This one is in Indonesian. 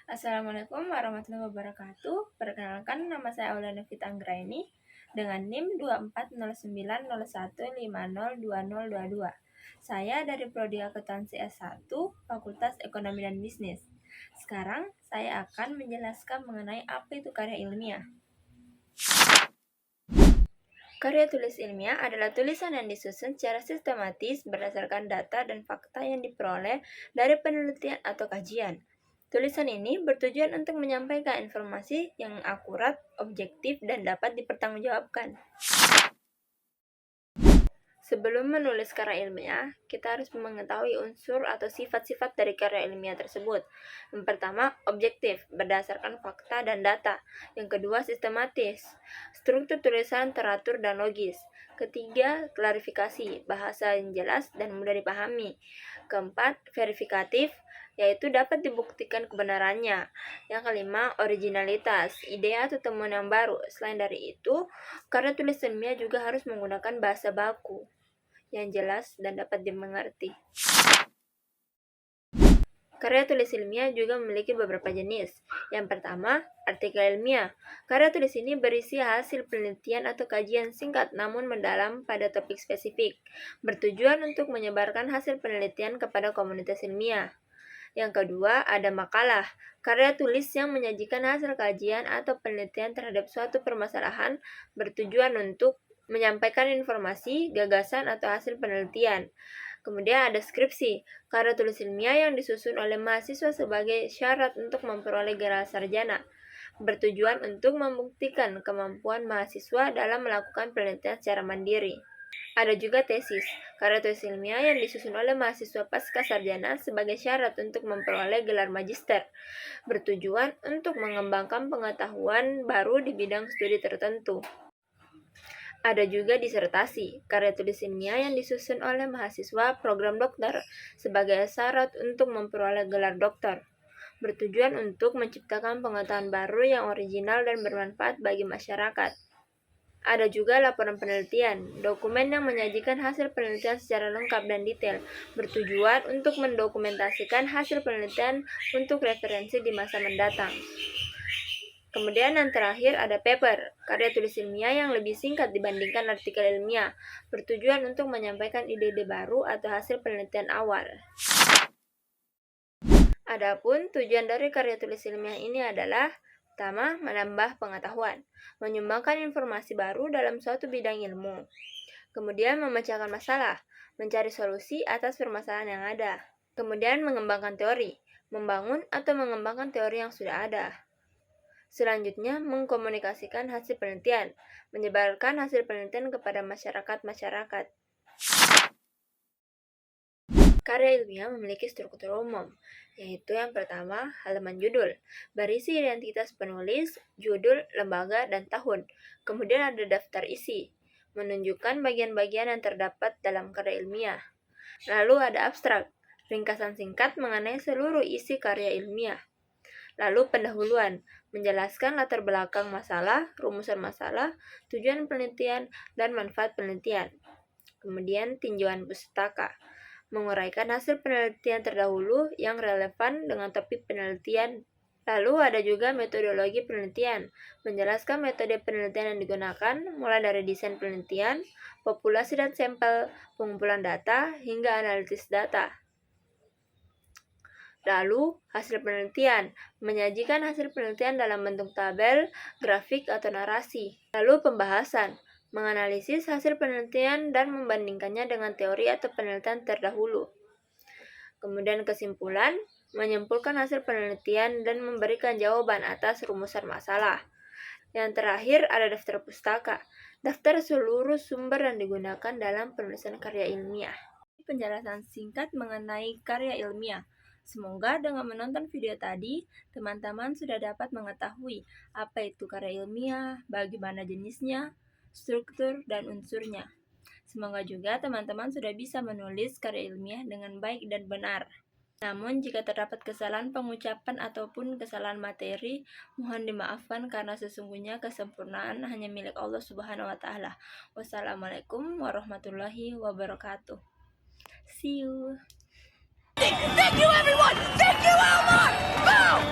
Assalamualaikum warahmatullahi wabarakatuh. Perkenalkan, nama saya Aulia Novita Anggraini dengan NIM 240901502022. Saya dari Prodi Akuntansi S1, Fakultas Ekonomi dan Bisnis. Sekarang saya akan menjelaskan mengenai apa itu karya ilmiah. Karya tulis ilmiah adalah tulisan yang disusun secara sistematis berdasarkan data dan fakta yang diperoleh dari penelitian atau kajian. Tulisan ini bertujuan untuk menyampaikan informasi yang akurat, objektif, dan dapat dipertanggungjawabkan. Sebelum menulis karya ilmiah, kita harus mengetahui unsur atau sifat-sifat dari karya ilmiah tersebut. Yang pertama, objektif, berdasarkan fakta dan data. Yang kedua, sistematis, struktur tulisan teratur dan logis. Ketiga, klarifikasi, bahasa yang jelas dan mudah dipahami. Keempat, verifikatif, yaitu dapat dibuktikan kebenarannya. Yang kelima, originalitas, ide atau temuan yang baru. Selain dari itu, karya tulis ilmiah juga harus menggunakan bahasa baku yang jelas dan dapat dimengerti. Karya tulis ilmiah juga memiliki beberapa jenis. Yang pertama, artikel ilmiah. Karya tulis ini berisi hasil penelitian atau kajian singkat namun mendalam pada topik spesifik, bertujuan untuk menyebarkan hasil penelitian kepada komunitas ilmiah. Yang kedua, ada makalah. Karya tulis yang menyajikan hasil kajian atau penelitian terhadap suatu permasalahan bertujuan untuk menyampaikan informasi, gagasan, atau hasil penelitian. Kemudian ada skripsi, karya tulis ilmiah yang disusun oleh mahasiswa sebagai syarat untuk memperoleh gelar sarjana, bertujuan untuk membuktikan kemampuan mahasiswa dalam melakukan penelitian secara mandiri. Ada juga tesis, karya tulis ilmiah yang disusun oleh mahasiswa pasca sarjana sebagai syarat untuk memperoleh gelar magister, bertujuan untuk mengembangkan pengetahuan baru di bidang studi tertentu. Ada juga disertasi, karya tulis ilmiah yang disusun oleh mahasiswa program dokter sebagai syarat untuk memperoleh gelar dokter, bertujuan untuk menciptakan pengetahuan baru yang original dan bermanfaat bagi masyarakat. Ada juga laporan penelitian, dokumen yang menyajikan hasil penelitian secara lengkap dan detail, bertujuan untuk mendokumentasikan hasil penelitian untuk referensi di masa mendatang. Kemudian yang terakhir ada paper, karya tulis ilmiah yang lebih singkat dibandingkan artikel ilmiah, bertujuan untuk menyampaikan ide-ide baru atau hasil penelitian awal. Adapun tujuan dari karya tulis ilmiah ini adalah pertama, menambah pengetahuan, menyumbangkan informasi baru dalam suatu bidang ilmu. Kemudian memecahkan masalah, mencari solusi atas permasalahan yang ada. Kemudian mengembangkan teori, membangun atau mengembangkan teori yang sudah ada. Selanjutnya, mengkomunikasikan hasil penelitian, menyebarkan hasil penelitian kepada masyarakat. Karya ilmiah memiliki struktur umum, yaitu yang pertama, halaman judul, berisi identitas penulis, judul, lembaga, dan tahun. Kemudian ada daftar isi, menunjukkan bagian-bagian yang terdapat dalam karya ilmiah. Lalu ada abstrak, ringkasan singkat mengenai seluruh isi karya ilmiah. Lalu pendahuluan, menjelaskan latar belakang masalah, rumusan masalah, tujuan penelitian, dan manfaat penelitian. Kemudian tinjauan pustaka, menguraikan hasil penelitian terdahulu yang relevan dengan topik penelitian. Lalu ada juga metodologi penelitian, menjelaskan metode penelitian yang digunakan, mulai dari desain penelitian, populasi dan sampel, pengumpulan data, hingga analisis data. Lalu, hasil penelitian, menyajikan hasil penelitian dalam bentuk tabel, grafik, atau narasi. Lalu pembahasan, menganalisis hasil penelitian dan membandingkannya dengan teori atau penelitian terdahulu. Kemudian kesimpulan, menyimpulkan hasil penelitian dan memberikan jawaban atas rumusan masalah. Yang terakhir ada daftar pustaka, daftar seluruh sumber yang digunakan dalam penulisan karya ilmiah. Penjelasan singkat mengenai karya ilmiah. Semoga dengan menonton video tadi, teman-teman sudah dapat mengetahui apa itu karya ilmiah, bagaimana jenisnya, struktur, dan unsurnya. Semoga juga teman-teman sudah bisa menulis karya ilmiah dengan baik dan benar. Namun, jika terdapat kesalahan pengucapan ataupun kesalahan materi, mohon dimaafkan karena sesungguhnya kesempurnaan hanya milik Allah Subhanahu wa Ta'ala. Wassalamualaikum warahmatullahi wabarakatuh. See you. Thank you, everyone! Thank you, Elmar! Boom!